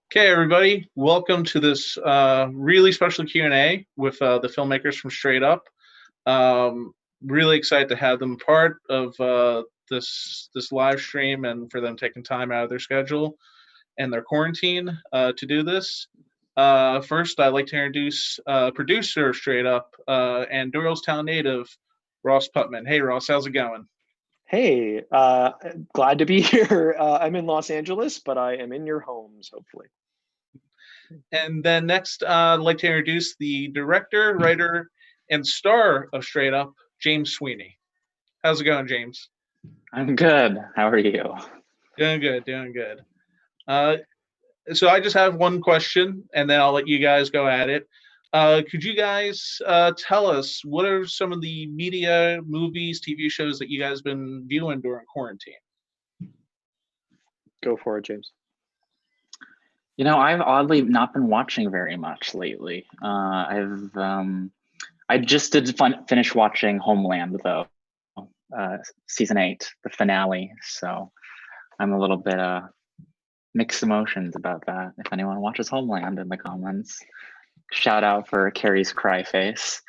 Okay, everybody, welcome to this really special Q&A with the filmmakers from Straight Up. Really excited to have them part of this live stream and for them taking time out of their schedule and their quarantine to do this. First, I'd like to introduce producer of Straight Up and Doylestown-native Ross Putman. Hey, Ross, how's it going? Hey, glad to be here. I'm in Los Angeles, but I am in your homes, hopefully. And then next, I'd like to introduce the director, writer, and star of Straight Up, James Sweeney. How's it going, James? I'm good. How are you? Doing good, doing good. So I just have one question, and then I'll let you guys go at it. Could you guys tell us what are some of the media, movies, TV shows that you guys been viewing during quarantine? Go for it, James. You know, I've oddly not been watching very much lately. I just did finish watching Homeland though, season 8, the finale. So I'm a little bit mixed emotions about that. If anyone watches Homeland in the comments, shout out for Carrie's cry face.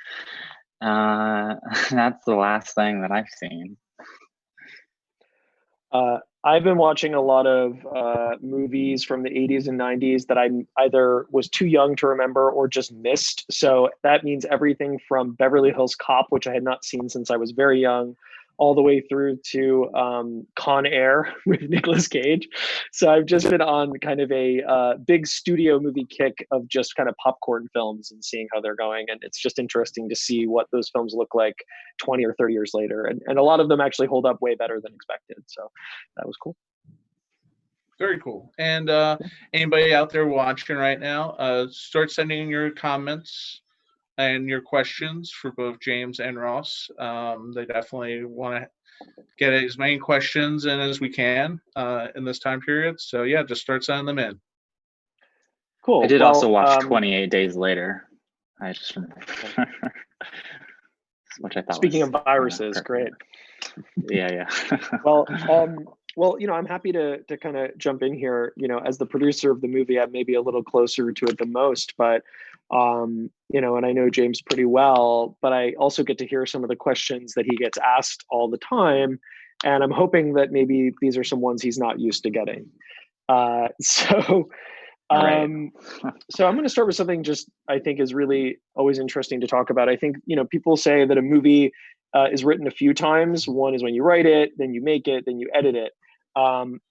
That's the last thing that I've seen. I've been watching a lot of movies from the 80s and 90s that I either was too young to remember or just missed. So that means everything from Beverly Hills Cop, which I had not seen since I was very young, all the way through to Con Air with Nicolas Cage. So I've just been on kind of a big studio movie kick of just kind of popcorn films and seeing how they're going. And it's just interesting to see what those films look like 20 or 30 years later. And a lot of them actually hold up way better than expected. So that was cool. Very cool. And anybody out there watching right now, start sending your comments and your questions for both James and Ross. They definitely want to get as many questions in as we can in this time period. So yeah, just start sending them in. Cool. I did also watch 28 Days Later. I just which I thought. Speaking of viruses, great. Yeah. Well, you know, I'm happy to kind of jump in here. You know, as the producer of the movie, I'm maybe a little closer to it than most, but you know, and I know James pretty well, but I also get to hear some of the questions that he gets asked all the time. And I'm hoping that maybe these are some ones he's not used to getting. So I'm going to start with something just I think is really always interesting to talk about. I think, you know, people say that a movie is written a few times. One is when you write it, then you make it, then you edit it.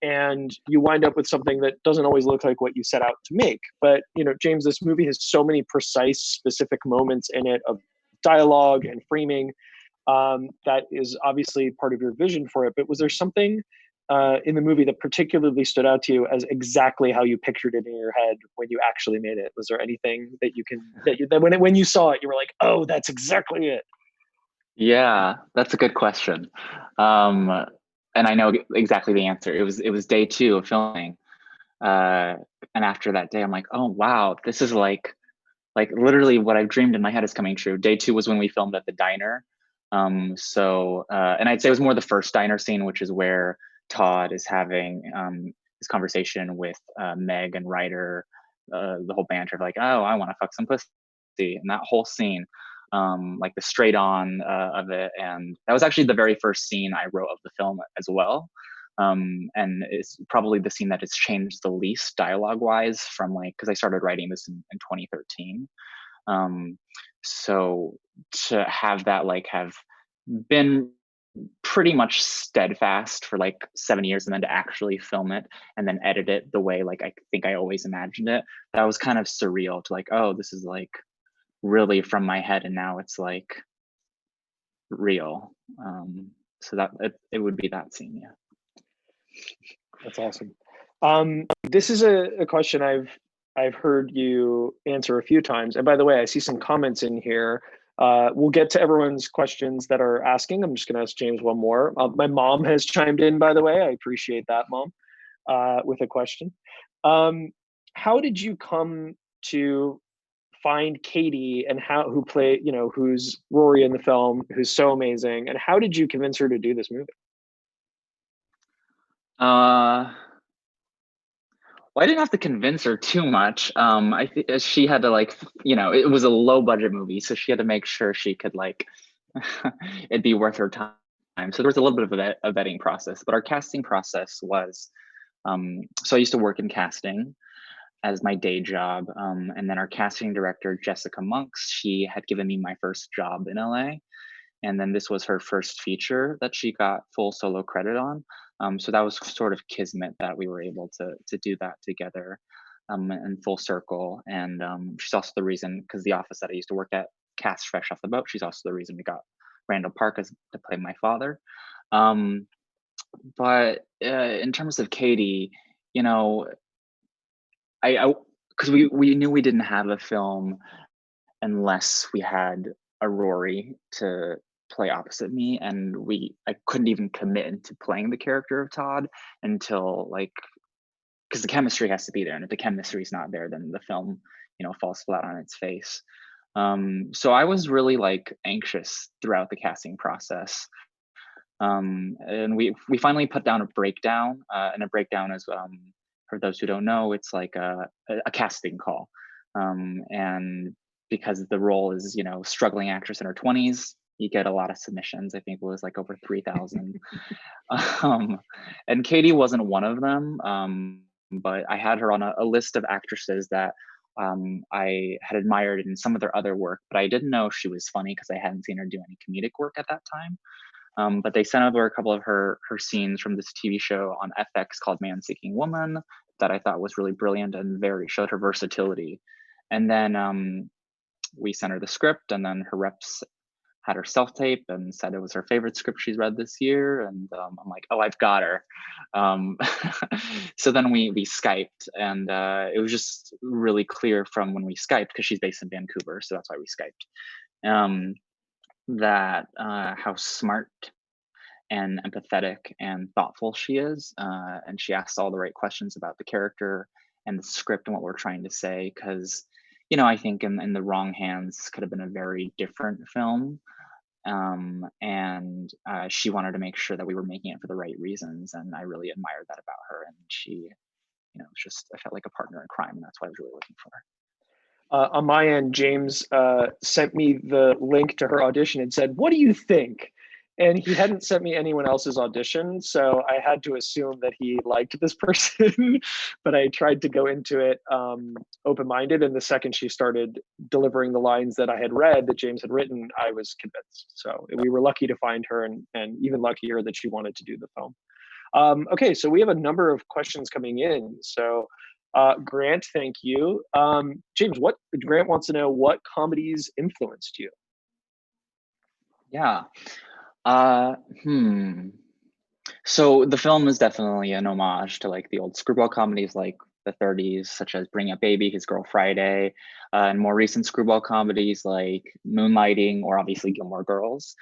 And you wind up with something that doesn't always look like what you set out to make. But, you know, James, this movie has so many precise, specific moments in it of dialogue and framing that is obviously part of your vision for it. But was there something in the movie that particularly stood out to you as exactly how you pictured it in your head when you actually made it? Was there anything that when you saw it, you were like, oh, that's exactly it? Yeah, that's a good question. And I know exactly the answer. It was day 2 of filming. And after that day, I'm like, oh, wow, this is like literally what I've dreamed in my head is coming true. Day 2 was when we filmed at the diner. And I'd say it was more the first diner scene, which is where Todd is having his conversation with Meg and Ryder, the whole banter of like, oh, I want to fuck some pussy. And that whole scene, like the straight on of it. And that was actually the very first scene I wrote of the film as well. And it's probably the scene that has changed the least dialogue wise from because I started writing this in 2013. So to have that have been pretty much steadfast for 7 years and then to actually film it and then edit it the way I think I always imagined it, that was kind of surreal to oh, this is really from my head and now it's real. So that it would be that scene. Yeah, that's awesome. This is a question I've heard you answer a few times, and by the way, I see some comments in here. We'll get to everyone's questions that are asking. I'm just going to ask James one more. My mom has chimed in, by the way. I appreciate that, Mom, with a question. How did you come to find Katie and who's Rory in the film, who's so amazing, and how did you convince her to do this movie? Well, I didn't have to convince her too much. I think she had to like, it was a low budget movie, so she had to make sure she could like, it'd be worth her time. So there was a little bit of a vetting process, but our casting process was, so I used to work in casting as my day job. And then our casting director, Jessica Monks, she had given me my first job in LA. And then this was her first feature that she got full solo credit on. So that was sort of kismet that we were able to do that together in full circle. And she's also the reason, because the office that I used to work at cast fresh off the boat, she's also the reason we got Randall Park to play my father. But in terms of Katie, I because we knew we didn't have a film unless we had a Rory to play opposite me, and I couldn't even commit into playing the character of Todd until because the chemistry has to be there, and if the chemistry is not there, then the film falls flat on its face. So I was really anxious throughout the casting process, and we finally put down a breakdown, and a breakdown is for those who don't know, it's like a casting call, and because the role is struggling actress in her 20s, you get a lot of submissions. I think it was over 3,000. And Katie wasn't one of them, but I had her on a list of actresses that I had admired in some of their other work, but I didn't know she was funny because I hadn't seen her do any comedic work at that time. But they sent over a couple of her scenes from this TV show on FX called Man Seeking Woman that I thought was really brilliant and showed her versatility. And then we sent her the script, and then her reps had her self-tape and said it was her favorite script she's read this year. And I'm like, oh, I've got her. So then we Skyped, and it was just really clear from when we Skyped, because she's based in Vancouver, so that's why we Skyped, that how smart and empathetic and thoughtful she is. And she asks all the right questions about the character and the script and what we're trying to say, because I think in the wrong hands could have been a very different film. And she wanted to make sure that we were making it for the right reasons, and I really admired that about her. And she, I felt like a partner in crime, and that's what I was really looking for. On my end, James sent me the link to her audition and said, "What do you think?" And he hadn't sent me anyone else's audition, so I had to assume that he liked this person. But I tried to go into it open-minded, and the second she started delivering the lines that I had read, that James had written, I was convinced. So we were lucky to find her, and even luckier that she wanted to do the film. Okay, so we have a number of questions coming in. So Grant, thank you. James, Grant wants to know, what comedies influenced you? Yeah. So the film is definitely an homage to the old screwball comedies like the 30s, such as Bring Up Baby, His Girl Friday, and more recent screwball comedies like Moonlighting, or obviously Gilmore Girls.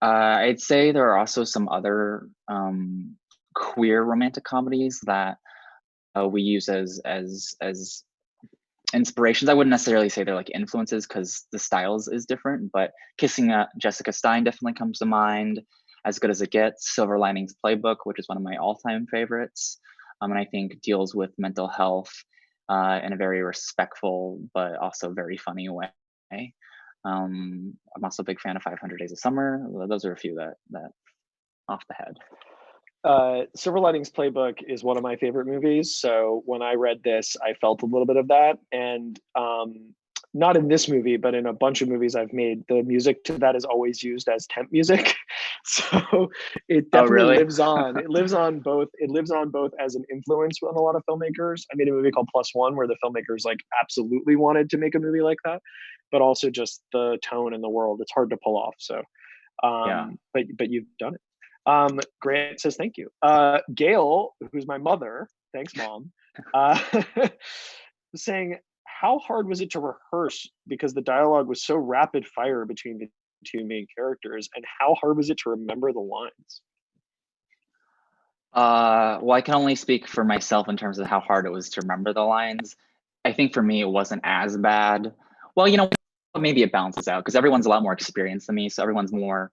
I'd say there are also some other queer romantic comedies that we use as inspirations. I wouldn't necessarily say they're influences, because the styles is different, but Kissing Jessica Stein definitely comes to mind. As Good as It Gets, Silver Linings Playbook, which is one of my all-time favorites, and I think deals with mental health in a very respectful but also very funny way. I'm also a big fan of 500 Days of Summer. Those are a few that off the head. Silver Linings Playbook is one of my favorite movies. So when I read this, I felt a little bit of that. And not in this movie, but in a bunch of movies I've made, the music to that is always used as temp music. So it definitely lives on. It lives on both. It lives on both as an influence on a lot of filmmakers. I made a movie called Plus One, where the filmmakers absolutely wanted to make a movie like that, but also just the tone and the world. It's hard to pull off. So, but you've done it. Grant says thank you. Gail, who's my mother, thanks mom, saying, how hard was it to rehearse, because the dialogue was so rapid fire between the two main characters, and how hard was it to remember the lines? Well, I can only speak for myself in terms of how hard it was to remember the lines. I think for me, it wasn't as bad. Well, maybe it balances out, because everyone's a lot more experienced than me, so everyone's more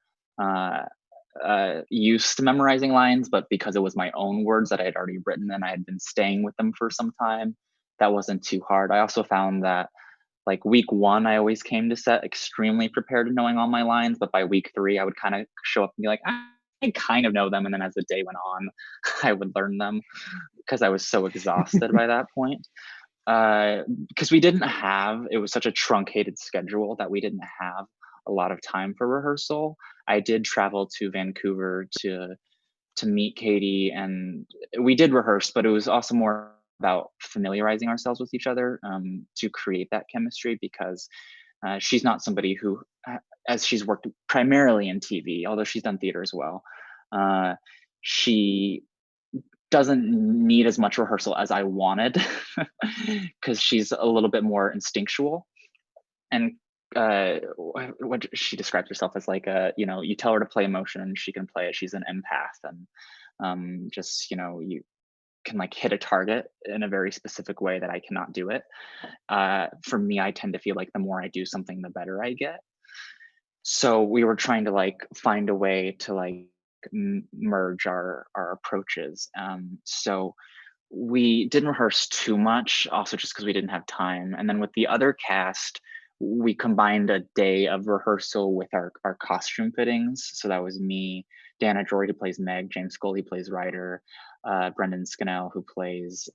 used to memorizing lines, but because it was my own words that I had already written and I had been staying with them for some time, that wasn't too hard. I also found that like week 1, I always came to set extremely prepared and knowing all my lines, but by week 3, I would kind of show up and be like, I kind of know them. And then as the day went on, I would learn them because I was so exhausted by that point. Because it was such a truncated schedule that we didn't have a lot of time for rehearsal. I did travel to Vancouver to meet Katie, and we did rehearse, but it was also more about familiarizing ourselves with each other to create that chemistry, because she's not somebody who, as she's worked primarily in TV, although she's done theater as well, she doesn't need as much rehearsal as I wanted because she's a little bit more instinctual. And what she describes herself as like you tell her to play emotion and she can play it. She's an empath, and just you can like hit a target in a very specific way that I cannot do it. For me, I tend to feel like the more I do something, the better I get. So we were trying to like find a way to like merge our approaches. So we didn't rehearse too much, also just because we didn't have time. And then with the other cast, we combined a day of rehearsal with our costume fittings. So that was me, Dana Jory, who plays Meg, James Scully plays Ryder, Brendan Scannell, who plays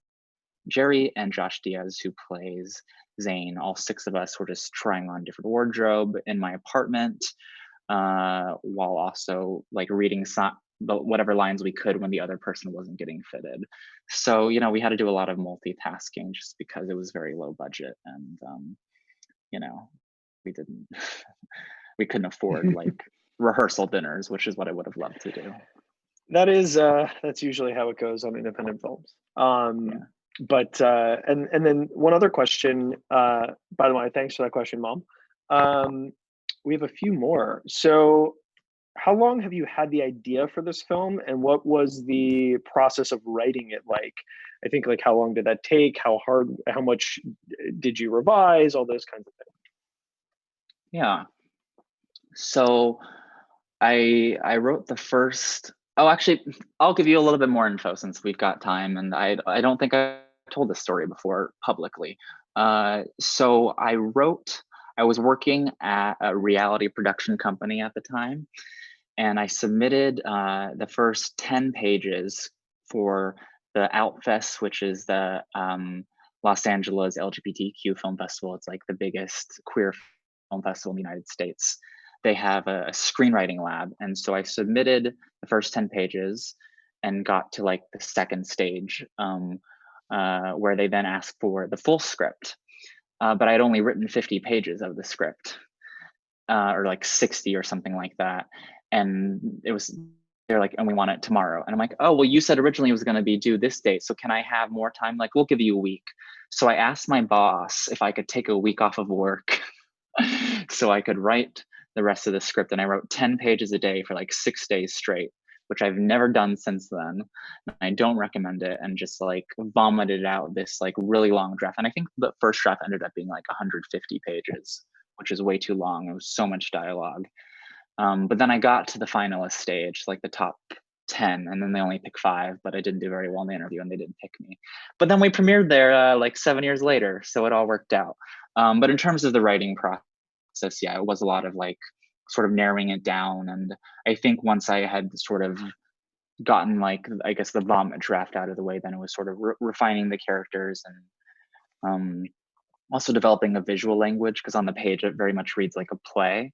Jerry, and Josh Diaz, who plays Zane. All 6 of us were just trying on different wardrobe in my apartment, while also like reading whatever lines we could when the other person wasn't getting fitted. So, we had to do a lot of multitasking just because it was very low budget, and we couldn't afford like rehearsal dinners, which is what I would have loved to do. That's usually how it goes on independent films. Yeah. But and then one other question, by the way, thanks for that question, Mom. We have a few more. So how long have you had the idea for this film, and what was the process of writing it like? I think like how long did that take? How much did you revise? All those kinds of things. Yeah. So I wrote the first. Oh, actually, I'll give you a little bit more info since we've got time, and I don't think I told this story before publicly. So I was working at a reality production company at the time, and I submitted the first 10 pages for the Outfest, which is the Los Angeles LGBTQ film festival. It's like the biggest queer film festival in the United States. They have a screenwriting lab. And so I submitted the first 10 pages and got to like the second stage, where they then asked for the full script. But I'd only written 50 pages of the script, or like 60 or something like that. And they're like, and we want it tomorrow. And I'm like, oh, well, you said originally it was going to be due this date. So can I have more time? Like, we'll give you a week. So I asked my boss if I could take a week off of work so I could write the rest of the script. And I wrote 10 pages a day for like 6 days straight, which I've never done since then. I don't recommend it, and just like vomited out this like really long draft. And I think the first draft ended up being like 150 pages, which is way too long. It was so much dialogue. But then I got to the finalist stage, like the top 10, and then they only pick 5, but I didn't do very well in the interview and they didn't pick me. But then we premiered there like 7 years later, so it all worked out. But in terms of the writing process, yeah, it was a lot of like sort of narrowing it down. And I think once I had sort of gotten like, I guess, the vomit draft out of the way, then it was sort of refining the characters, and also developing a visual language, because on the page it very much reads like a play.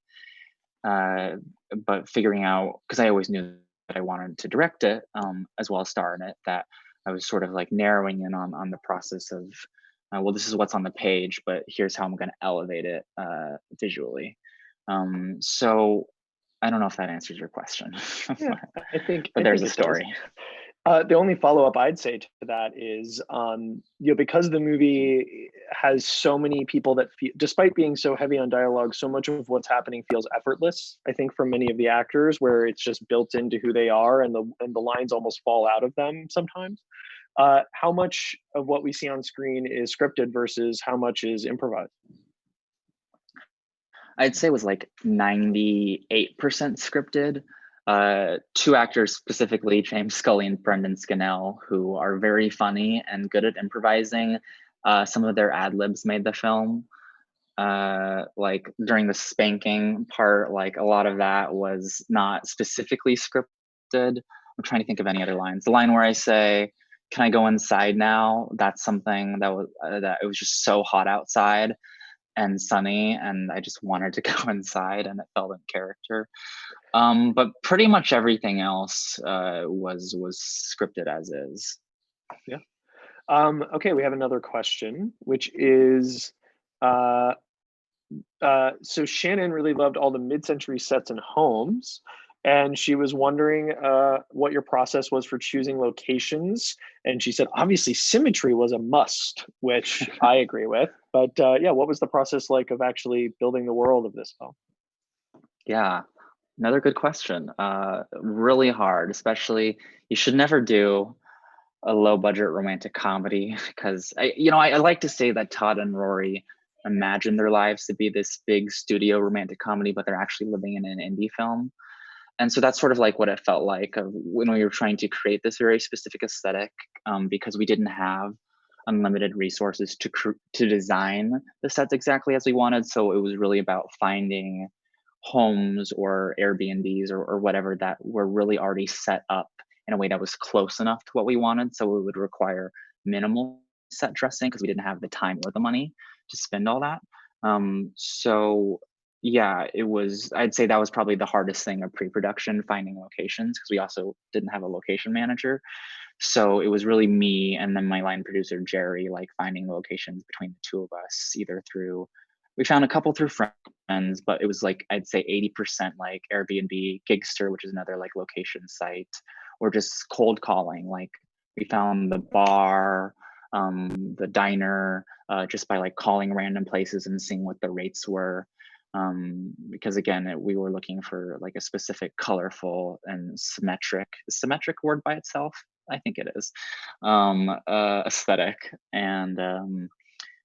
But figuring out, because I always knew that I wanted to direct it, as well as star in it, that I was sort of like narrowing in on the process of, well, this is what's on the page, but here's how I'm going to elevate it visually. So I don't know if that answers your question. Yeah, I think. But there's a story. The only follow-up I'd say to that is, because the movie has so many people that feel, despite being so heavy on dialogue, so much of what's happening feels effortless, I think, for many of the actors, where it's just built into who they are, and the lines almost fall out of them sometimes. How much of what we see on screen is scripted versus how much is improvised? I'd say it was like 98% scripted. two actors specifically, James Scully and Brendan Scannell, who are very funny and good at improvising. Some of their ad libs made the film. Like during the spanking part, like a lot of that was not specifically scripted. I'm trying to think of any other lines. The line where I say, "Can I go inside now?" That's something that was that it was just so hot outside and sunny, and I just wanted to go inside, and it felt in character. But pretty much everything else was scripted as is. Yeah. Okay, we have another question, which is, so Shannon really loved all the mid-century sets and homes, and she was wondering what your process was for choosing locations. And she said, obviously, symmetry was a must, which I agree with. But yeah, what was the process like of actually building the world of this film? Yeah, another good question. Really hard, especially you should never do a low budget romantic comedy because I like to say that Todd and Rory imagine their lives to be this big studio romantic comedy, but they're actually living in an indie film. And so that's sort of like what it felt like when we were trying to create this very specific aesthetic, because we didn't have unlimited resources to design the sets exactly as we wanted. So it was really about finding homes or Airbnbs or whatever that were really already set up in a way that was close enough to what we wanted. So it would require minimal set dressing because we didn't have the time or the money to spend all that. So yeah, I'd say that was probably the hardest thing of pre-production, finding locations, because we also didn't have a location manager. So it was really me and then my line producer, Jerry, like finding locations between the two of us, either through, we found a couple through friends, but it was like, I'd say 80% like Airbnb, Gigster, which is another like location site, or just cold calling. Like we found the bar, the diner, just by like calling random places and seeing what the rates were. Because again, we were looking for like a specific colorful and symmetric word by itself. I think it is, aesthetic. And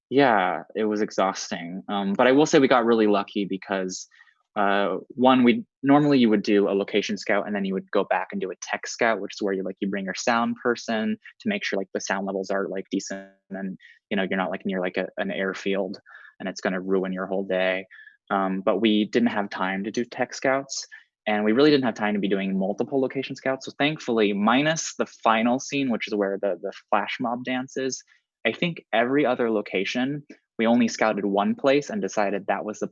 yeah, it was exhausting. But I will say we got really lucky because one, normally you would do a location scout and then you would go back and do a tech scout, which is where you bring your sound person to make sure like the sound levels are like decent and you're not like near like an airfield and it's going to ruin your whole day. But we didn't have time to do tech scouts, and we really didn't have time to be doing multiple location scouts. So thankfully, minus the final scene, which is where the flash mob dance is, I think every other location, we only scouted one place and decided that was the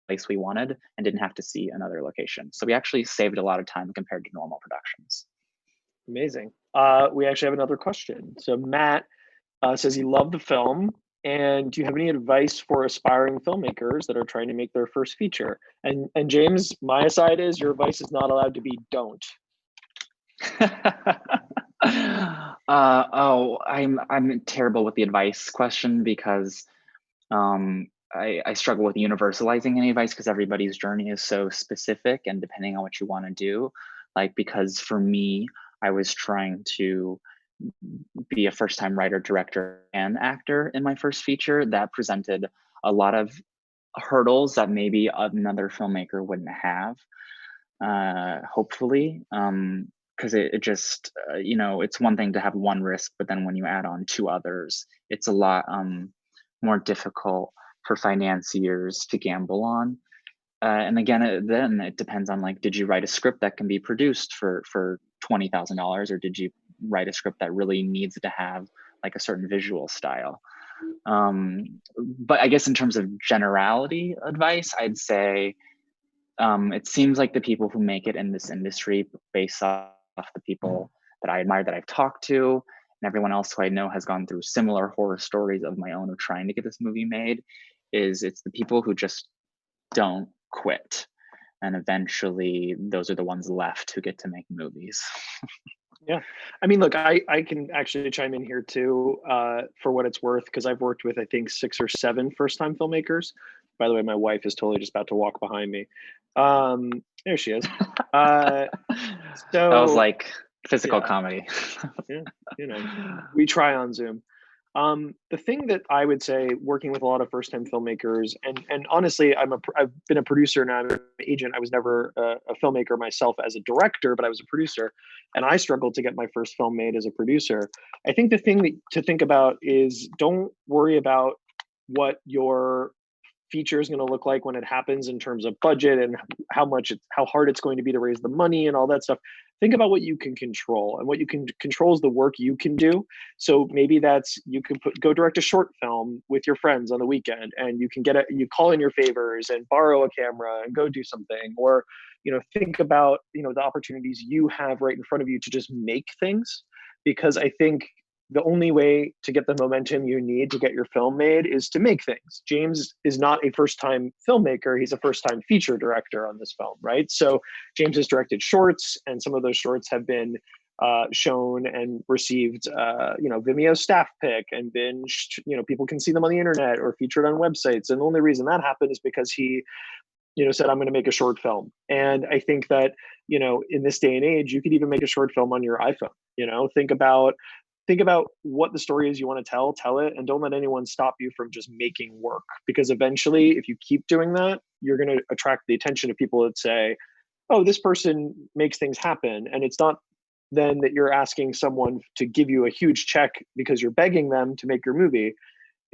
place we wanted and didn't have to see another location. So we actually saved a lot of time compared to normal productions. Amazing. We actually have another question. So Matt says he loved the film. And do you have any advice for aspiring filmmakers that are trying to make their first feature? And James, my aside is your advice is not allowed to be don't. I'm terrible with the advice question because I struggle with universalizing any advice because everybody's journey is so specific and depending on what you want to do. Like, because for me, I was trying to be a first-time writer, director, and actor in my first feature. That presented a lot of hurdles that maybe another filmmaker wouldn't have, hopefully. Because it just, it's one thing to have one risk, but then when you add on two others, it's a lot more difficult for financiers to gamble on. And again, then it depends on like, did you write a script that can be produced for $20,000, or did you write a script that really needs to have like a certain visual style? But I guess in terms of generality advice, I'd say it seems like the people who make it in this industry, based off the people that I admire, that I've talked to, and everyone else who I know has gone through similar horror stories of my own of trying to get this movie made, it's the people who just don't quit. And eventually those are the ones left who get to make movies. Yeah. I mean, look, I can actually chime in here too, for what it's worth, because I've worked with, I think, 6 or 7 first-time filmmakers. By the way, my wife is totally just about to walk behind me. There she is. That was like physical comedy. Yeah, we try on Zoom. The thing that I would say, working with a lot of first-time filmmakers, and honestly, I've been a producer now, I'm an agent. I was never a filmmaker myself as a director, but I was a producer, and I struggled to get my first film made as a producer. I think the thing to think about is, don't worry about what your feature is going to look like when it happens in terms of budget and how hard it's going to be to raise the money and all that stuff. Think about what you can control, and what you can control is the work you can do. So maybe that's, you can go direct a short film with your friends on the weekend, and you can you call in your favors and borrow a camera and go do something. Or, think about, the opportunities you have right in front of you to just make things. Because I think the only way to get the momentum you need to get your film made is to make things. James is not a first-time filmmaker. He's a first-time feature director on this film, right? So James has directed shorts, and some of those shorts have been shown and received, Vimeo staff pick, and been, people can see them on the internet or featured on websites. And the only reason that happened is because he, said, I'm going to make a short film. And I think that, in this day and age, you could even make a short film on your iPhone. Think about what the story is you want to tell it, and don't let anyone stop you from just making work. Because eventually, if you keep doing that, you're going to attract the attention of people that say, oh, this person makes things happen. And it's not then that you're asking someone to give you a huge check because you're begging them to make your movie.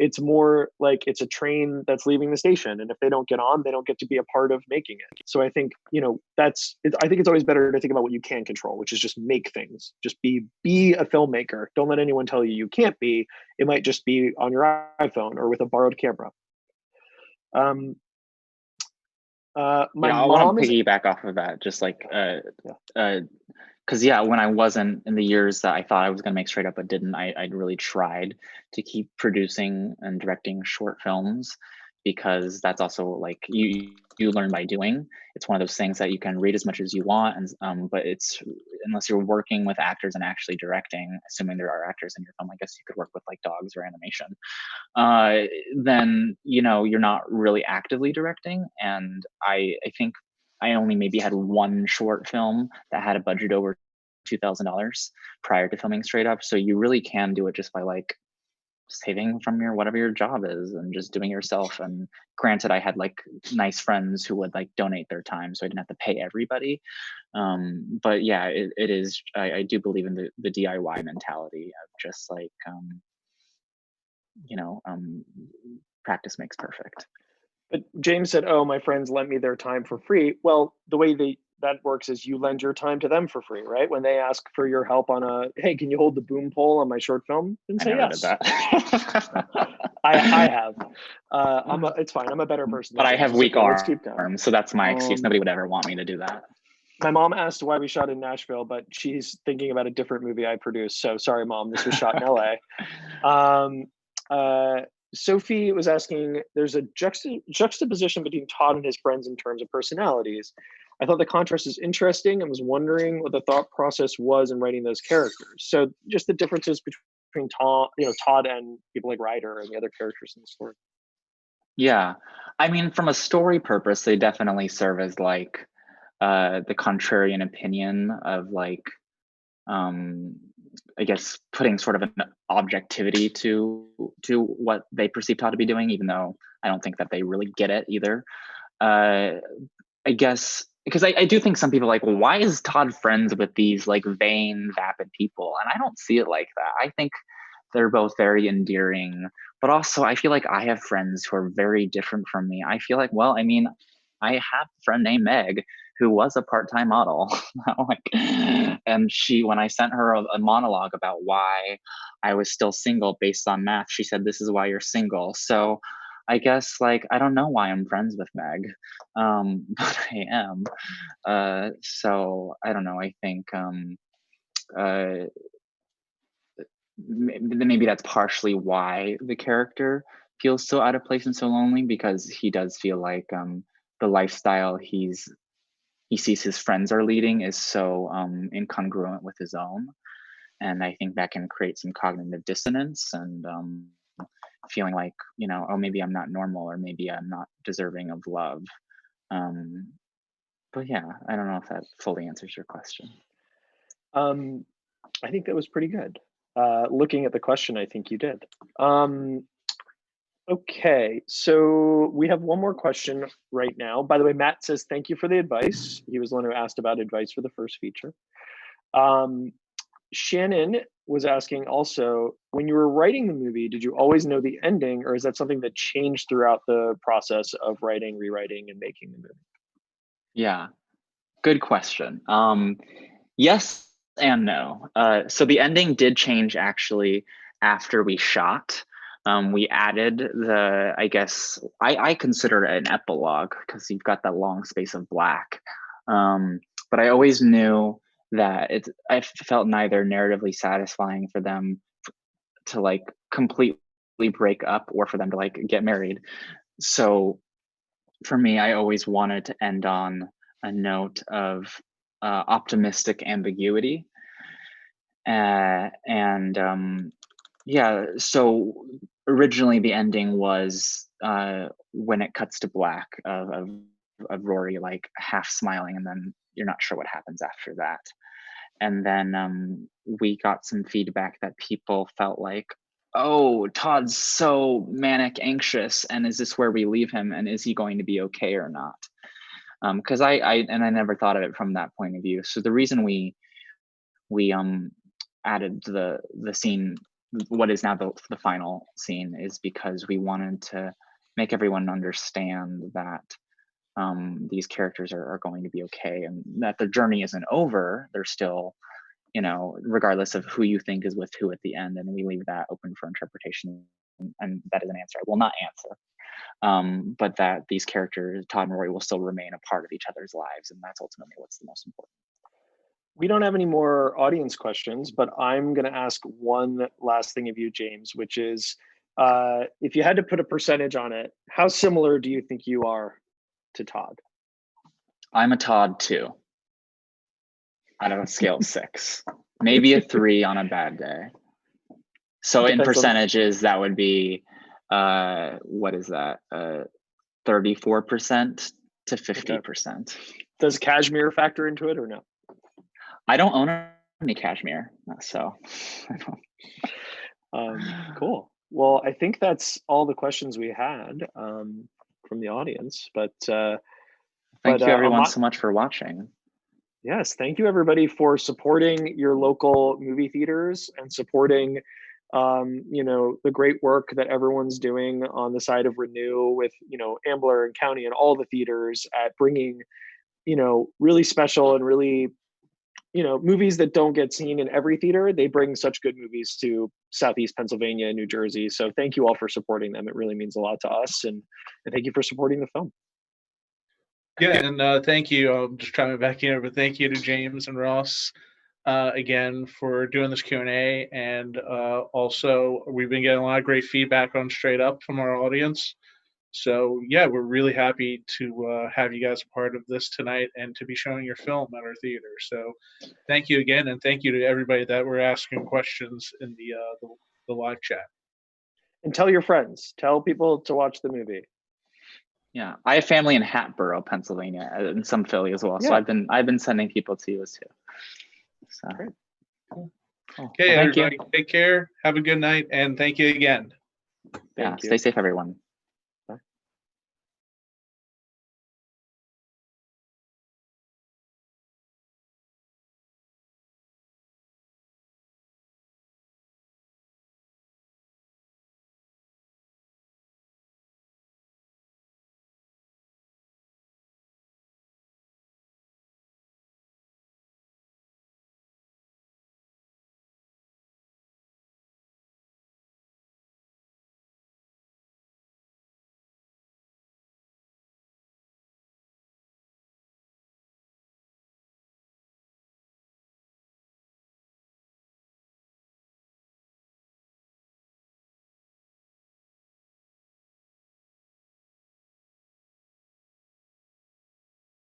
It's more like it's a train that's leaving the station, and if they don't get on, they don't get to be a part of making it. So I think, I think it's always better to think about what you can control, which is just make things. Just be a filmmaker. Don't let anyone tell you can't be. It might just be on your iPhone or with a borrowed camera. I want to piggyback off of that, just like because when I wasn't, in the years that I thought I was going to make straight up but didn't, I really tried to keep producing and directing short films, because that's also like you learn by doing. It's one of those things that you can read as much as you want, and but it's, unless you're working with actors and actually directing, assuming there are actors in your film, I guess you could work with like dogs or animation, then you're not really actively directing. And I think I only maybe had one short film that had a budget over $2,000 prior to filming straight up. So you really can do it just by like saving from whatever your job is and just doing it yourself. And granted, I had like nice friends who would like donate their time, so I didn't have to pay everybody. But yeah, it is, I do believe in the DIY mentality of just like, practice makes perfect. But James said, oh, my friends lent me their time for free. Well, the way that works is you lend your time to them for free, right? When they ask for your help on hey, can you hold the boom pole on my short film? And say yes. I have. It's fine. I'm a better person. But I have weak arms, so that's my excuse. Nobody would ever want me to do that. My mom asked why we shot in Nashville, but she's thinking about a different movie I produced. So sorry, Mom, this was shot in LA. Sophie was asking, there's a juxtaposition between Todd and his friends in terms of personalities. I thought the contrast is interesting and was wondering what the thought process was in writing those characters. So just the differences between Todd and people like Ryder and the other characters in the story. Yeah, I mean, from a story purpose, they definitely serve as like the contrarian opinion of like, I guess, putting sort of an objectivity to what they perceive Todd to be doing, even though I don't think that they really get it either. I guess, because I do think some people are like, well, why is Todd friends with these like vain, vapid people? And I don't see it like that. I think they're both very endearing, but also I feel like I have friends who are very different from me. I feel like, well, I mean, I have a friend named Meg who was a part-time model. And when I sent her a monologue about why I was still single based on math, she said, this is why you're single. So I guess, like, I don't know why I'm friends with Meg, but I am. So I don't know. I think maybe that's partially why the character feels so out of place and so lonely, because he does feel like the lifestyle he sees his friends are leading is so incongruent with his own. And I think that can create some cognitive dissonance and feeling like, oh, maybe I'm not normal, or maybe I'm not deserving of love. But yeah, I don't know if that fully answers your question. I think that was pretty good. Looking at the question, I think you did. Okay, so we have one more question right now. By the way, Matt says, thank you for the advice. He was the one who asked about advice for the first feature. Shannon was asking also, when you were writing the movie, did you always know the ending, or is that something that changed throughout the process of writing, rewriting, and making the movie? Yeah, good question. Yes and no. So the ending did change actually after we shot. We added the, I guess, I consider it an epilogue because you've got that long space of black. But I always knew that I felt neither narratively satisfying for them to like completely break up or for them to like get married. So for me, I always wanted to end on a note of optimistic ambiguity. Yeah, so originally the ending was when it cuts to black of Rory like half smiling, and then you're not sure what happens after that. And then we got some feedback that people felt like, oh, Todd's so manic anxious, and is this where we leave him, and is he going to be okay or not? Because I never thought of it from that point of view. So the reason we added the scene, what is now the final scene, is because we wanted to make everyone understand that these characters are going to be okay, and that their journey isn't over. They're still, you know, regardless of who you think is with who at the end, and we leave that open for interpretation. And that is an answer I will not answer. But that these characters, Todd and Rory, will still remain a part of each other's lives, and that's ultimately what's the most important. We don't have any more audience questions, but I'm going to ask one last thing of you, James, which is, if you had to put a percentage on it, how similar do you think you are to Todd? I'm a Todd 2 out of a scale of 6, maybe a 3 on a bad day. So in percentages, that would be, what is that? 34% to 50%. Okay. Does cashmere factor into it or no? I don't own any cashmere, so. Cool. Well, I think that's all the questions we had from the audience. But thank you everyone so much for watching. Yes, thank you everybody for supporting your local movie theaters and supporting you know, the great work that everyone's doing on the side of Renew with, you know, Ambler and County and all the theaters at bringing, you know, really special and really, you know, movies that don't get seen in every theater. They bring such good movies to Southeast Pennsylvania and New Jersey. So thank you all for supporting them. It really means a lot to us, and thank you for supporting the film. Yeah, and thank you. I'm just trying to back in, but thank you to James and Ross again for doing this Q&A. And also, we've been getting a lot of great feedback on Straight Up from our audience. So yeah, we're really happy to have you guys a part of this tonight and to be showing your film at our theater. So thank you again, and thank you to everybody that were asking questions in the live chat. And tell your friends, tell people to watch the movie. Yeah, I have family in Hatboro, Pennsylvania, and some Philly as well. Yeah. So I've been sending people to you too. So. Great. Cool. Okay, well, everybody, take care. Have a good night, and thank you again. Thank you. Stay safe, everyone.